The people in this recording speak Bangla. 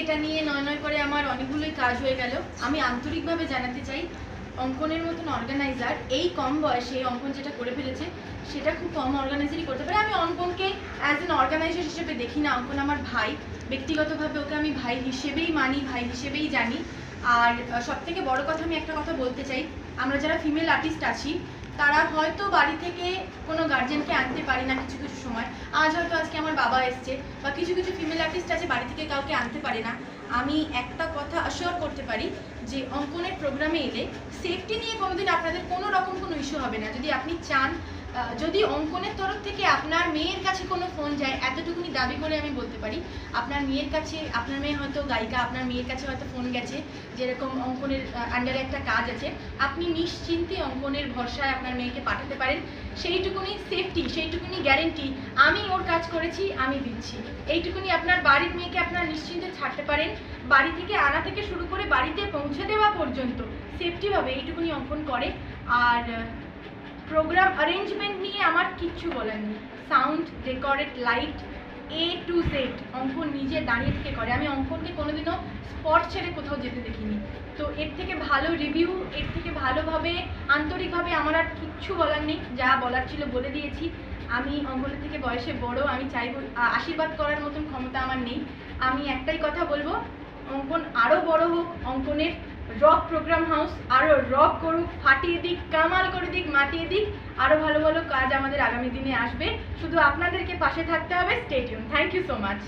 এটা নিয়ে নয় নয় করে আমার অনেকগুলোই কাজ হয়ে গেল। আমি আন্তরিকভাবে জানাতে চাই, অঙ্কনের মতন অর্গানাইজার এই কম বয়সে অঙ্কন যেটা করে ফেলেছে সেটা খুব কম অর্গানাইজারই করতে পারে। আমি অঙ্কনকে অ্যাজ অ্যান অর্গানাইজার হিসেবে দেখি না, অঙ্কন আমার ভাই, ব্যক্তিগতভাবে ওকে আমি ভাই হিসেবেই মানি, ভাই হিসেবেই জানি। আর সবথেকে বড় কথা, আমি একটা কথা বলতে চাই, আমরা যারা ফিমেল আর্টিস্ট আছি তারা হয়তো বাড়ি থেকে কোনো গার্জেনকে আনতে পারি না কিছু কিছু সময়। হয়তো আজকে আমার বাবা এসছে, বা কিছু কিছু ফিমেল আর্টিস্ট আছে বাড়ি থেকে কাউকে আনতে পারে না। আমি একটা কথা অ্যাসিওর করতে পারি যে অঙ্কনের প্রোগ্রামে এলে সেফটি নিয়ে কোনোদিন আপনাদের কোনো রকম কোনো ইস্যু হবে না। যদি আপনি চান, যদি অঙ্কনের তরফ থেকে আপনার মেয়ের কাছে কোনো ফোন যায়, এতটুকুনি দাবি করে আমি বলতে পারি, আপনার মেয়ের কাছে, আপনার মেয়ে হয়তো গায়িকা, আপনার মেয়ের কাছে হয়তো ফোন গেছে, যেরকম অঙ্কনের আন্ডারে একটা কাজ আছে, আপনি নিশ্চিন্তে অঙ্কনের ভরসায় আপনার মেয়েকে পাঠাতে পারেন। সেইটুকুনি সেফটি, সেইটুকুনি গ্যারেন্টি আমি ওর কাজ করেছি, আমি দিচ্ছি। এইটুকুনি আপনার বাড়ির মেয়েকে আপনার নিশ্চিন্তে ছাড়তে পারেন। বাড়ি থেকে আনা থেকে শুরু করে বাড়িতে পৌঁছে দেওয়া পর্যন্ত সেফটিভাবে এইটুকুনি অঙ্কন করে। আর প্রোগ্রাম অ্যারেঞ্জমেন্ট নিয়ে আমার কিচ্ছু বলার নেই। Sound, recorded, light, A to Z অঙ্কন নিজে দাঁড়িয়ে থেকে করে। আমি অঙ্কনকে কোনোদিনও স্পট ছেড়ে কোথাও যেতে দেখিনি। তো এর থেকে ভালো রিভিউ, এর থেকে ভালোভাবে আন্তরিকভাবে আমার আর কিচ্ছু বলার নেই। যা বলার ছিল বলে দিয়েছি। আমি অঙ্কনের থেকে বয়সে বড়, আমি চাইব, আশীর্বাদ করার মতন ক্ষমতা আমার নেই। আমি একটাই কথা বলবো, অঙ্কন আরও বড় হোক, অঙ্কনের রক প্রোগ্রাম হাউস আরও রক করুক, ফাটিয়ে দিক, কামাল করে দিক, মাতিয়ে দিক। আরও ভালো ভালো কাজ আমাদের আগামী দিনে আসবে। শুধু আপনাদেরকে পাশে থাকতে হবে। Stay tune. Thank you so much.